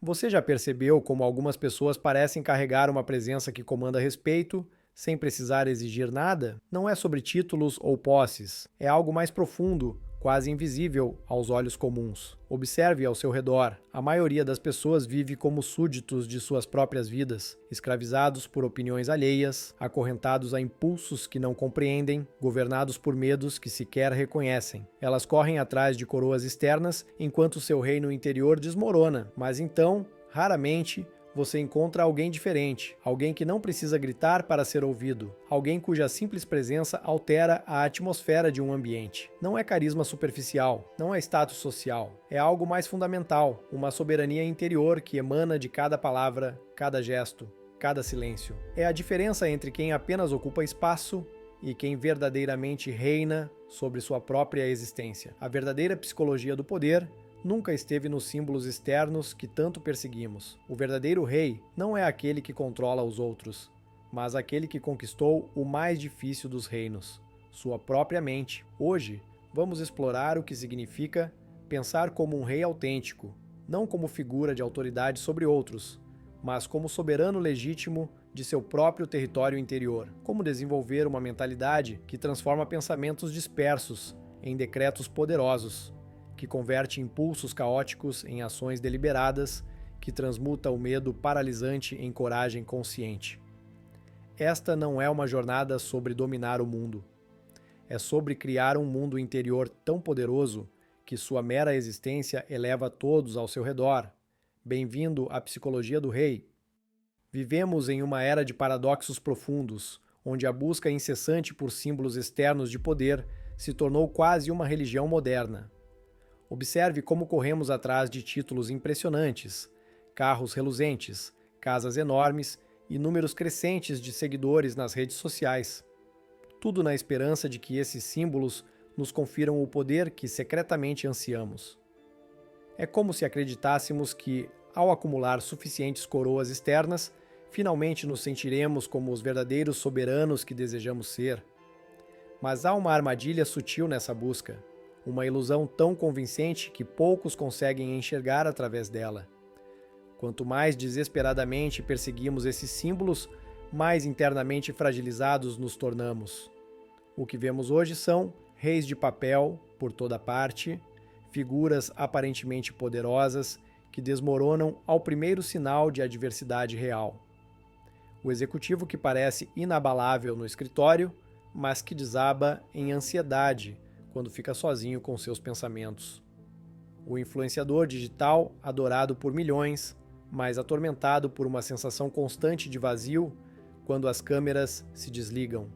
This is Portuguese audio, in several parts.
Você já percebeu como algumas pessoas parecem carregar uma presença que comanda respeito, sem precisar exigir nada? Não é sobre títulos ou posses, é algo mais profundo, quase invisível aos olhos comuns. Observe ao seu redor. A maioria das pessoas vive como súditos de suas próprias vidas, escravizados por opiniões alheias, acorrentados a impulsos que não compreendem, governados por medos que sequer reconhecem. Elas correm atrás de coroas externas enquanto seu reino interior desmorona, mas então, raramente, você encontra alguém diferente, alguém que não precisa gritar para ser ouvido, alguém cuja simples presença altera a atmosfera de um ambiente. Não é carisma superficial, não é status social, é algo mais fundamental, uma soberania interior que emana de cada palavra, cada gesto, cada silêncio. É a diferença entre quem apenas ocupa espaço e quem verdadeiramente reina sobre sua própria existência. A verdadeira psicologia do poder nunca esteve nos símbolos externos que tanto perseguimos. O verdadeiro rei não é aquele que controla os outros, mas aquele que conquistou o mais difícil dos reinos, sua própria mente. Hoje, vamos explorar o que significa pensar como um rei autêntico, não como figura de autoridade sobre outros, mas como soberano legítimo de seu próprio território interior. Como desenvolver uma mentalidade que transforma pensamentos dispersos em decretos poderosos, que converte impulsos caóticos em ações deliberadas, que transmuta o medo paralisante em coragem consciente. Esta não é uma jornada sobre dominar o mundo. É sobre criar um mundo interior tão poderoso que sua mera existência eleva todos ao seu redor. Bem-vindo à psicologia do rei. Vivemos em uma era de paradoxos profundos, onde a busca incessante por símbolos externos de poder se tornou quase uma religião moderna. Observe como corremos atrás de títulos impressionantes, carros reluzentes, casas enormes e números crescentes de seguidores nas redes sociais. Tudo na esperança de que esses símbolos nos confiram o poder que secretamente ansiamos. É como se acreditássemos que, ao acumular suficientes coroas externas, finalmente nos sentiremos como os verdadeiros soberanos que desejamos ser. Mas há uma armadilha sutil nessa busca. Uma ilusão tão convincente que poucos conseguem enxergar através dela. Quanto mais desesperadamente perseguimos esses símbolos, mais internamente fragilizados nos tornamos. O que vemos hoje são reis de papel, por toda parte, figuras aparentemente poderosas que desmoronam ao primeiro sinal de adversidade real. O executivo que parece inabalável no escritório, mas que desaba em ansiedade quando fica sozinho com seus pensamentos. O influenciador digital, adorado por milhões, mas atormentado por uma sensação constante de vazio quando as câmeras se desligam.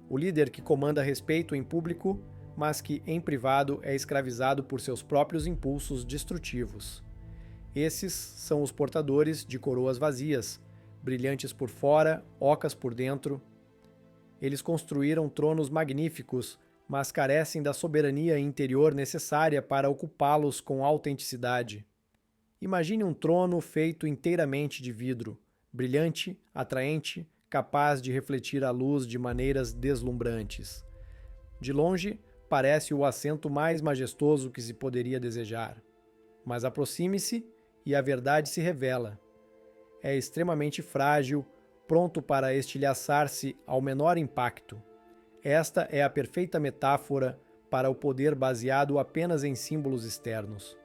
O líder que comanda respeito em público, mas que em privado é escravizado por seus próprios impulsos destrutivos. Esses são os portadores de coroas vazias, brilhantes por fora, ocas por dentro. Eles construíram tronos magníficos, mas carecem da soberania interior necessária para ocupá-los com autenticidade. Imagine um trono feito inteiramente de vidro, brilhante, atraente, capaz de refletir a luz de maneiras deslumbrantes. De longe, parece o assento mais majestoso que se poderia desejar. Mas aproxime-se e a verdade se revela. É extremamente frágil, pronto para estilhaçar-se ao menor impacto. Esta é a perfeita metáfora para o poder baseado apenas em símbolos externos.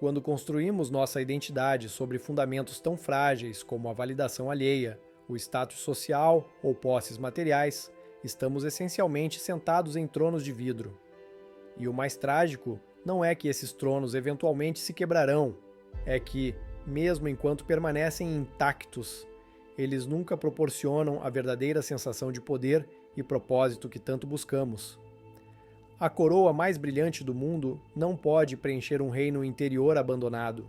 Quando construímos nossa identidade sobre fundamentos tão frágeis como a validação alheia, o status social ou posses materiais, estamos essencialmente sentados em tronos de vidro. E o mais trágico não é que esses tronos eventualmente se quebrarão, é que, mesmo enquanto permanecem intactos, eles nunca proporcionam a verdadeira sensação de poder e propósito que tanto buscamos. A coroa mais brilhante do mundo não pode preencher um reino interior abandonado.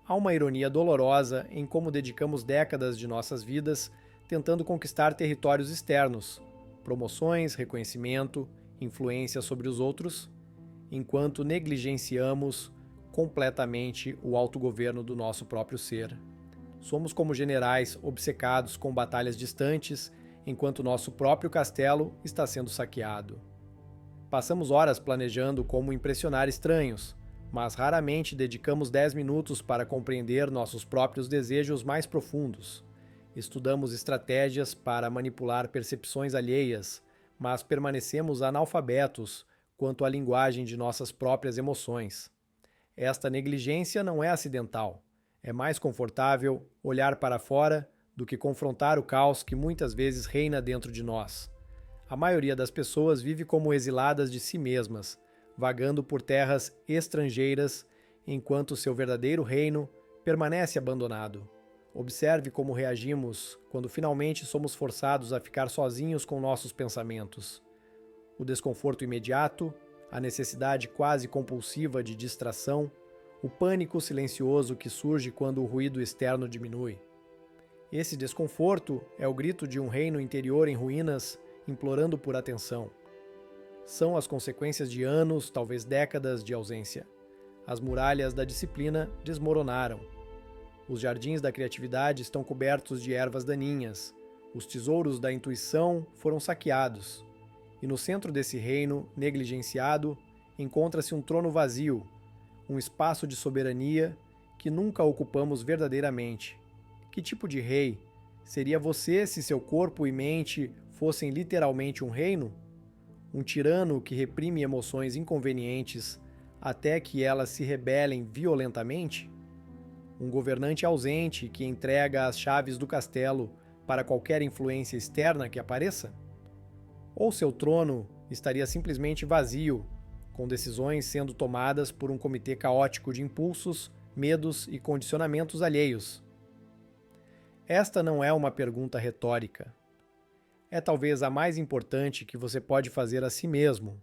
Há uma ironia dolorosa em como dedicamos décadas de nossas vidas tentando conquistar territórios externos, promoções, reconhecimento, influência sobre os outros, enquanto negligenciamos completamente o autogoverno do nosso próprio ser. Somos como generais obcecados com batalhas distantes, enquanto nosso próprio castelo está sendo saqueado. Passamos horas planejando como impressionar estranhos, mas raramente dedicamos 10 minutos para compreender nossos próprios desejos mais profundos. Estudamos estratégias para manipular percepções alheias, mas permanecemos analfabetos quanto à linguagem de nossas próprias emoções. Esta negligência não é acidental. É mais confortável olhar para fora do que confrontar o caos que muitas vezes reina dentro de nós. A maioria das pessoas vive como exiladas de si mesmas, vagando por terras estrangeiras, enquanto seu verdadeiro reino permanece abandonado. Observe como reagimos quando finalmente somos forçados a ficar sozinhos com nossos pensamentos. O desconforto imediato, a necessidade quase compulsiva de distração, o pânico silencioso que surge quando o ruído externo diminui. Esse desconforto é o grito de um reino interior em ruínas, implorando por atenção. São as consequências de anos, talvez décadas de ausência. As muralhas da disciplina desmoronaram. Os jardins da criatividade estão cobertos de ervas daninhas. Os tesouros da intuição foram saqueados. E no centro desse reino negligenciado encontra-se um trono vazio, um espaço de soberania que nunca ocupamos verdadeiramente. Que tipo de rei seria você se seu corpo e mente fossem literalmente um reino? Um tirano que reprime emoções inconvenientes até que elas se rebelem violentamente? Um governante ausente que entrega as chaves do castelo para qualquer influência externa que apareça? Ou seu trono estaria simplesmente vazio, com decisões sendo tomadas por um comitê caótico de impulsos, medos e condicionamentos alheios? Esta não é uma pergunta retórica. É talvez a mais importante que você pode fazer a si mesmo,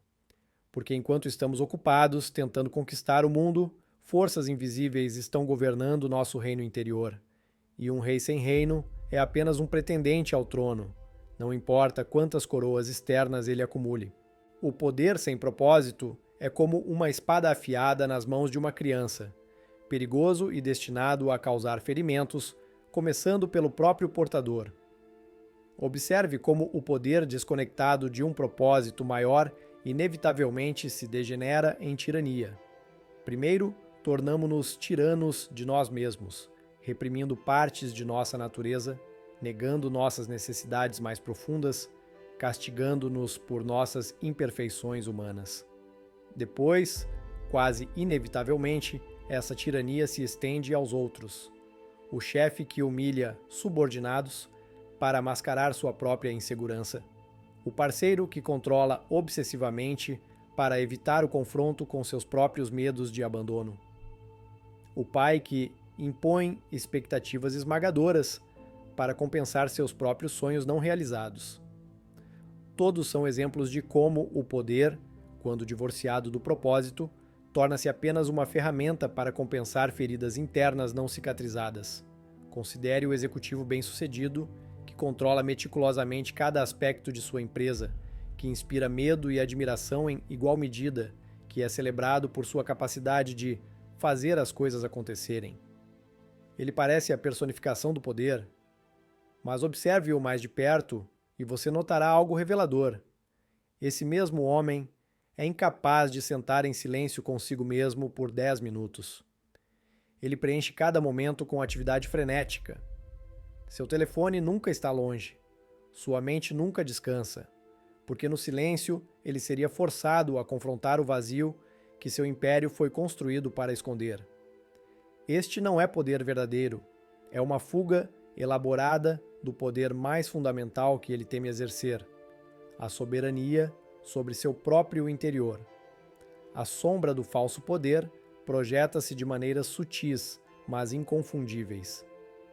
porque enquanto estamos ocupados tentando conquistar o mundo, forças invisíveis estão governando nosso reino interior, e um rei sem reino é apenas um pretendente ao trono, não importa quantas coroas externas ele acumule. O poder sem propósito é como uma espada afiada nas mãos de uma criança, perigoso e destinado a causar ferimentos, começando pelo próprio portador. Observe como o poder desconectado de um propósito maior inevitavelmente se degenera em tirania. Primeiro, tornamo-nos tiranos de nós mesmos, reprimindo partes de nossa natureza, negando nossas necessidades mais profundas, castigando-nos por nossas imperfeições humanas. Depois, quase inevitavelmente, essa tirania se estende aos outros. O chefe que humilha subordinados para mascarar sua própria insegurança. O parceiro que controla obsessivamente para evitar o confronto com seus próprios medos de abandono. O pai que impõe expectativas esmagadoras para compensar seus próprios sonhos não realizados. Todos são exemplos de como o poder, quando divorciado do propósito, torna-se apenas uma ferramenta para compensar feridas internas não cicatrizadas. Considere o executivo bem-sucedido que controla meticulosamente cada aspecto de sua empresa, que inspira medo e admiração em igual medida, que é celebrado por sua capacidade de fazer as coisas acontecerem. Ele parece a personificação do poder, mas observe-o mais de perto e você notará algo revelador. Esse mesmo homem é incapaz de sentar em silêncio consigo mesmo por 10 minutos. Ele preenche cada momento com atividade frenética. Seu telefone nunca está longe. Sua mente nunca descansa, porque no silêncio ele seria forçado a confrontar o vazio que seu império foi construído para esconder. Este não é poder verdadeiro, é uma fuga elaborada do poder mais fundamental que ele teme exercer, a soberania sobre seu próprio interior. A sombra do falso poder projeta-se de maneiras sutis, mas inconfundíveis.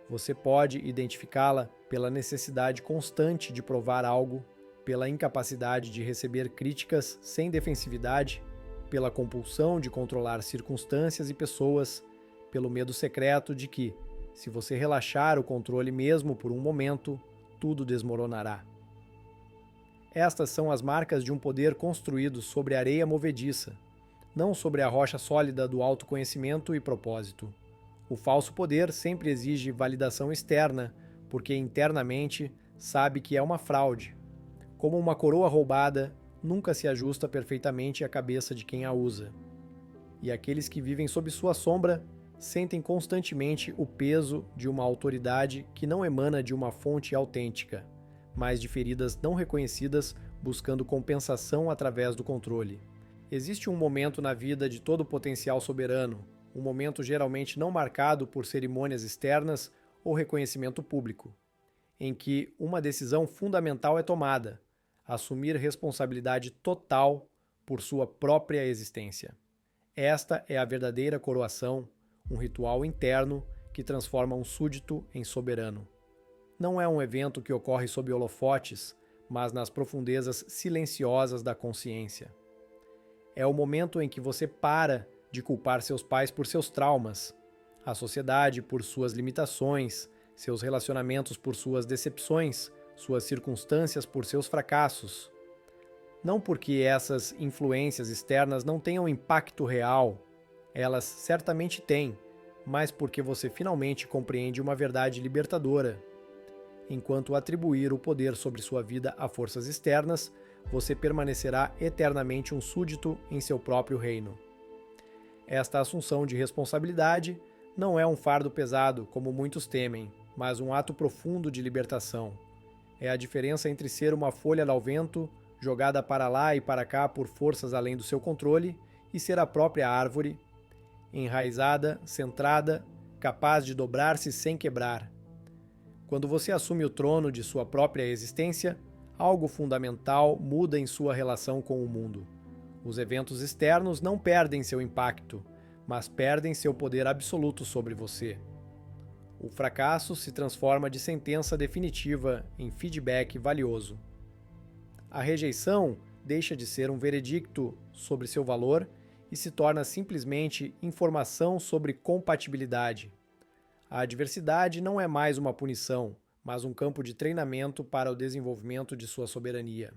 Você pode identificá-la pela necessidade constante de provar algo, pela incapacidade de receber críticas sem defensividade, pela compulsão de controlar circunstâncias e pessoas, pelo medo secreto de que, se você relaxar o controle mesmo por um momento, tudo desmoronará. Estas são as marcas de um poder construído sobre areia movediça, não sobre a rocha sólida do autoconhecimento e propósito. O falso poder sempre exige validação externa, porque internamente sabe que é uma fraude. Como uma coroa roubada, nunca se ajusta perfeitamente à cabeça de quem a usa. e aqueles que vivem sob sua sombra sentem constantemente o peso de uma autoridade que não emana de uma fonte autêntica, mas de feridas não reconhecidas buscando compensação através do controle. Existe um momento na vida de todo potencial soberano, um momento geralmente não marcado por cerimônias externas ou reconhecimento público, em que uma decisão fundamental é tomada: assumir responsabilidade total por sua própria existência. Esta é a verdadeira coroação, um ritual interno que transforma um súdito em soberano. Não é um evento que ocorre sob holofotes, mas nas profundezas silenciosas da consciência. É o momento em que você para de culpar seus pais por seus traumas, a sociedade por suas limitações, seus relacionamentos por suas decepções, suas circunstâncias por seus fracassos. Não porque essas influências externas não tenham impacto real, elas certamente têm, mas porque você finalmente compreende uma verdade libertadora. Enquanto atribuir o poder sobre sua vida a forças externas, você permanecerá eternamente um súdito em seu próprio reino. Esta assunção de responsabilidade não é um fardo pesado, como muitos temem, mas um ato profundo de libertação. É a diferença entre ser uma folha ao vento, jogada para lá e para cá por forças além do seu controle, e ser a própria árvore, enraizada, centrada, capaz de dobrar-se sem quebrar. Quando você assume o trono de sua própria existência, algo fundamental muda em sua relação com o mundo. Os eventos externos não perdem seu impacto, mas perdem seu poder absoluto sobre você. O fracasso se transforma de sentença definitiva em feedback valioso. A rejeição deixa de ser um veredicto sobre seu valor e se torna simplesmente informação sobre compatibilidade. A adversidade não é mais uma punição, mas um campo de treinamento para o desenvolvimento de sua soberania.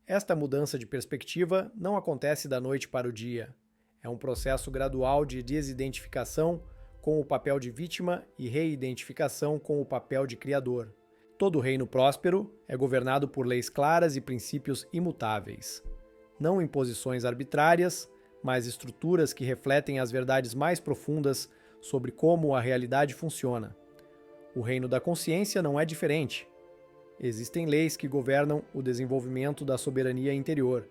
Esta mudança de perspectiva não acontece da noite para o dia. É um processo gradual de desidentificação com o papel de vítima e reidentificação com o papel de criador. Todo reino próspero é governado por leis claras e princípios imutáveis. Não imposições arbitrárias, mas estruturas que refletem as verdades mais profundas sobre como a realidade funciona. O reino da consciência não é diferente. Existem leis que governam o desenvolvimento da soberania interior,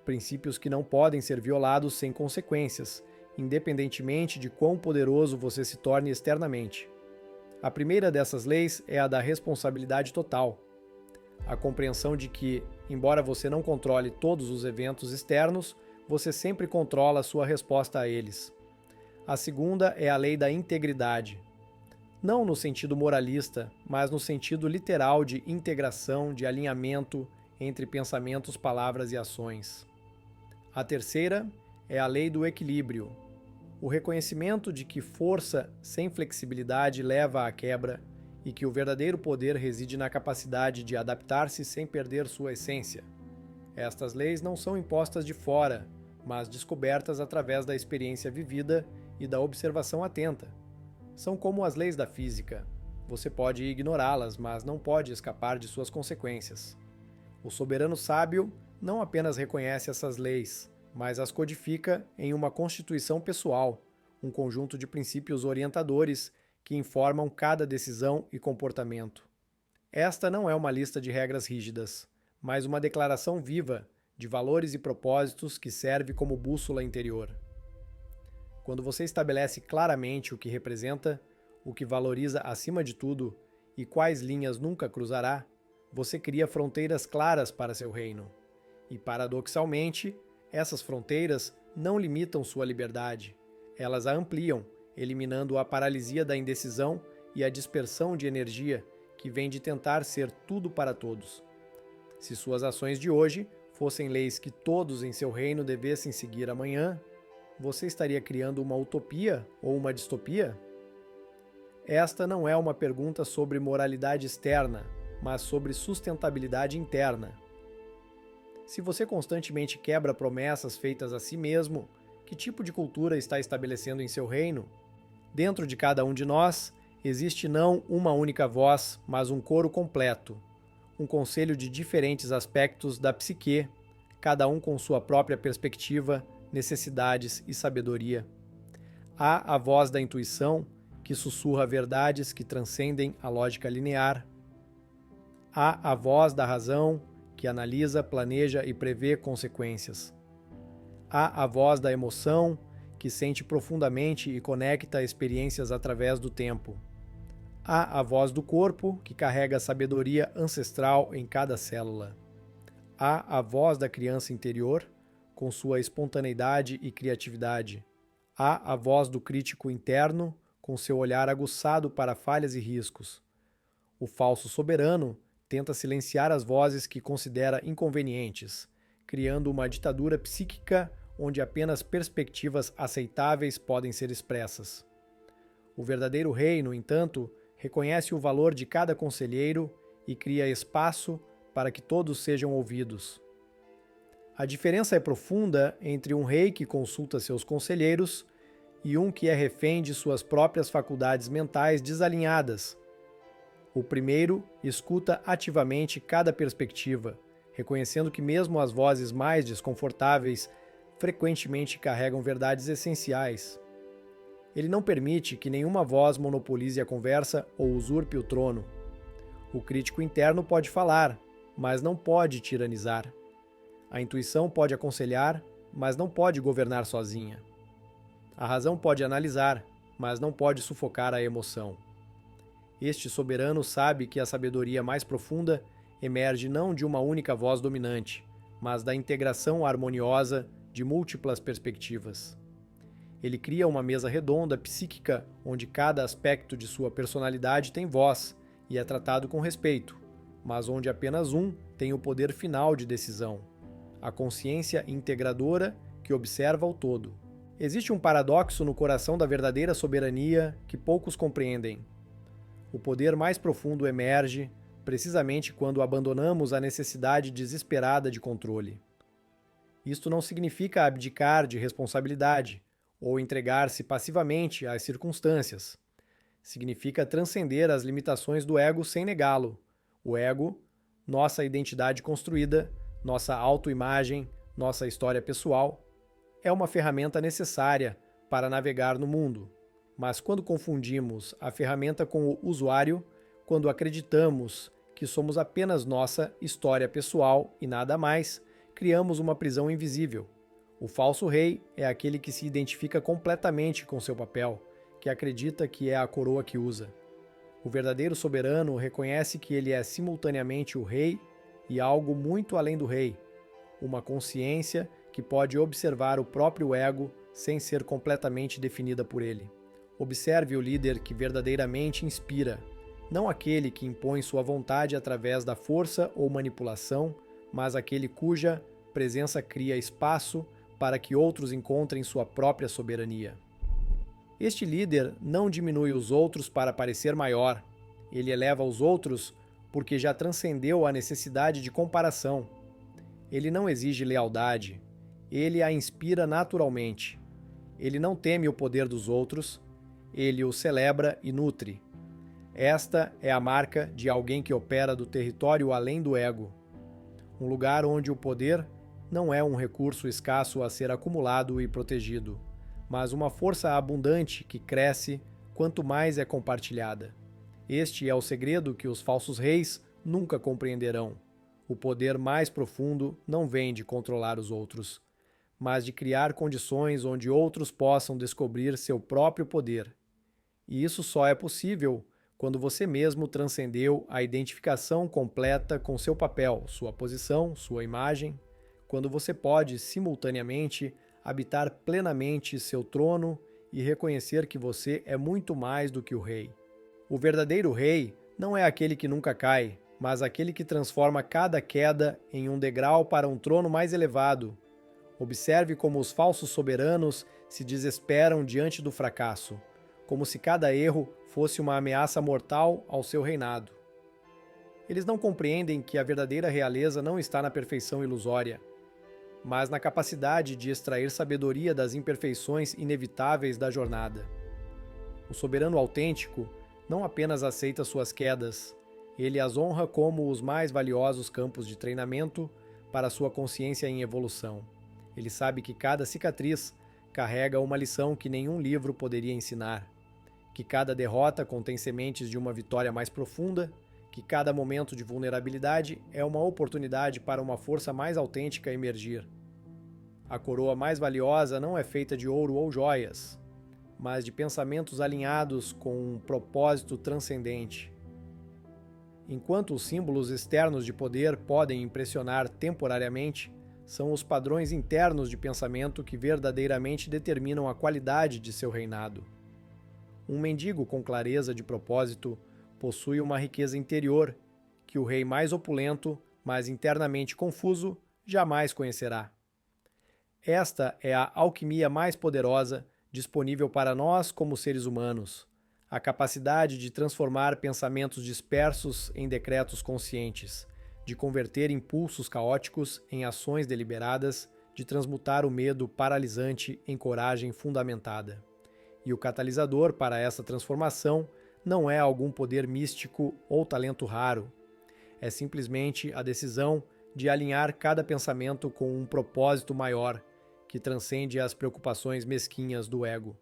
princípios que não podem ser violados sem consequências, independentemente de quão poderoso você se torne externamente. A primeira dessas leis é a da responsabilidade total. A compreensão de que, embora você não controle todos os eventos externos, você sempre controla sua resposta a eles. A segunda é a lei da integridade. Não no sentido moralista, mas no sentido literal de integração, de alinhamento entre pensamentos, palavras e ações. A terceira é a lei do equilíbrio. O reconhecimento de que força sem flexibilidade leva à quebra e que o verdadeiro poder reside na capacidade de adaptar-se sem perder sua essência. Estas leis não são impostas de fora, mas descobertas através da experiência vivida e da observação atenta. São como as leis da física. Você pode ignorá-las, mas não pode escapar de suas consequências. O soberano sábio não apenas reconhece essas leis, mas as codifica em uma constituição pessoal, um conjunto de princípios orientadores que informam cada decisão e comportamento. Esta não é uma lista de regras rígidas, mas uma declaração viva de valores e propósitos que serve como bússola interior. Quando você estabelece claramente o que representa, o que valoriza acima de tudo e quais linhas nunca cruzará, você cria fronteiras claras para seu reino. E, paradoxalmente, essas fronteiras não limitam sua liberdade. Elas a ampliam, eliminando a paralisia da indecisão e a dispersão de energia que vem de tentar ser tudo para todos. Se suas ações de hoje fossem leis que todos em seu reino devessem seguir amanhã, você estaria criando uma utopia ou uma distopia? Esta não é uma pergunta sobre moralidade externa, mas sobre sustentabilidade interna. Se você constantemente quebra promessas feitas a si mesmo, que tipo de cultura está estabelecendo em seu reino? Dentro de cada um de nós, existe não uma única voz, mas um coro completo, um conselho de diferentes aspectos da psique, cada um com sua própria perspectiva, necessidades e sabedoria. Há a voz da intuição, que sussurra verdades que transcendem a lógica linear. Há a voz da razão, que analisa, planeja e prevê consequências. Há a voz da emoção, que sente profundamente e conecta experiências através do tempo. Há a voz do corpo, que carrega a sabedoria ancestral em cada célula. Há a voz da criança interior, com sua espontaneidade e criatividade. Há a voz do crítico interno, com seu olhar aguçado para falhas e riscos. O falso soberano tenta silenciar as vozes que considera inconvenientes, criando uma ditadura psíquica onde apenas perspectivas aceitáveis podem ser expressas. O verdadeiro rei, no entanto, reconhece o valor de cada conselheiro e cria espaço para que todos sejam ouvidos. A diferença é profunda entre um rei que consulta seus conselheiros e um que é refém de suas próprias faculdades mentais desalinhadas. O primeiro escuta ativamente cada perspectiva, reconhecendo que mesmo as vozes mais desconfortáveis frequentemente carregam verdades essenciais. Ele não permite que nenhuma voz monopolize a conversa ou usurpe o trono. O crítico interno pode falar, mas não pode tiranizar. A intuição pode aconselhar, mas não pode governar sozinha. A razão pode analisar, mas não pode sufocar a emoção. Este soberano sabe que a sabedoria mais profunda emerge não de uma única voz dominante, mas da integração harmoniosa de múltiplas perspectivas. Ele cria uma mesa redonda psíquica onde cada aspecto de sua personalidade tem voz e é tratado com respeito, mas onde apenas um tem o poder final de decisão: a consciência integradora que observa o todo. Existe um paradoxo no coração da verdadeira soberania que poucos compreendem. O poder mais profundo emerge precisamente quando abandonamos a necessidade desesperada de controle. Isto não significa abdicar de responsabilidade ou entregar-se passivamente às circunstâncias. Significa transcender as limitações do ego sem negá-lo. O ego, nossa identidade construída, nossa autoimagem, nossa história pessoal, é uma ferramenta necessária para navegar no mundo. Mas quando confundimos a ferramenta com o usuário, quando acreditamos que somos apenas nossa história pessoal e nada mais, criamos uma prisão invisível. O falso rei é aquele que se identifica completamente com seu papel, que acredita que é a coroa que usa. O verdadeiro soberano reconhece que ele é simultaneamente o rei e algo muito além do rei, uma consciência que pode observar o próprio ego sem ser completamente definida por ele. Observe o líder que verdadeiramente inspira, não aquele que impõe sua vontade através da força ou manipulação, mas aquele cuja presença cria espaço para que outros encontrem sua própria soberania. Este líder não diminui os outros para parecer maior, ele eleva os outros porque já transcendeu a necessidade de comparação. Ele não exige lealdade, ele a inspira naturalmente. Ele não teme o poder dos outros, ele o celebra e nutre. Esta é a marca de alguém que opera do território além do ego. Um lugar onde o poder não é um recurso escasso a ser acumulado e protegido, mas uma força abundante que cresce quanto mais é compartilhada. Este é o segredo que os falsos reis nunca compreenderão. O poder mais profundo não vem de controlar os outros, mas de criar condições onde outros possam descobrir seu próprio poder. E isso só é possível quando você mesmo transcendeu a identificação completa com seu papel, sua posição, sua imagem, quando você pode, simultaneamente, habitar plenamente seu trono e reconhecer que você é muito mais do que o rei. O verdadeiro rei não é aquele que nunca cai, mas aquele que transforma cada queda em um degrau para um trono mais elevado. Observe como os falsos soberanos se desesperam diante do fracasso, como se cada erro fosse uma ameaça mortal ao seu reinado. Eles não compreendem que a verdadeira realeza não está na perfeição ilusória, mas na capacidade de extrair sabedoria das imperfeições inevitáveis da jornada. O soberano autêntico não apenas aceita suas quedas, ele as honra como os mais valiosos campos de treinamento para sua consciência em evolução. Ele sabe que cada cicatriz carrega uma lição que nenhum livro poderia ensinar, que cada derrota contém sementes de uma vitória mais profunda, que cada momento de vulnerabilidade é uma oportunidade para uma força mais autêntica emergir. A coroa mais valiosa não é feita de ouro ou joias, mas de pensamentos alinhados com um propósito transcendente. Enquanto os símbolos externos de poder podem impressionar temporariamente, são os padrões internos de pensamento que verdadeiramente determinam a qualidade de seu reinado. Um mendigo com clareza de propósito possui uma riqueza interior que o rei mais opulento, mas internamente confuso, jamais conhecerá. Esta é a alquimia mais poderosa disponível para nós como seres humanos, a capacidade de transformar pensamentos dispersos em decretos conscientes, de converter impulsos caóticos em ações deliberadas, de transmutar o medo paralisante em coragem fundamentada. E o catalisador para essa transformação não é algum poder místico ou talento raro. É simplesmente a decisão de alinhar cada pensamento com um propósito maior, que transcende as preocupações mesquinhas do ego.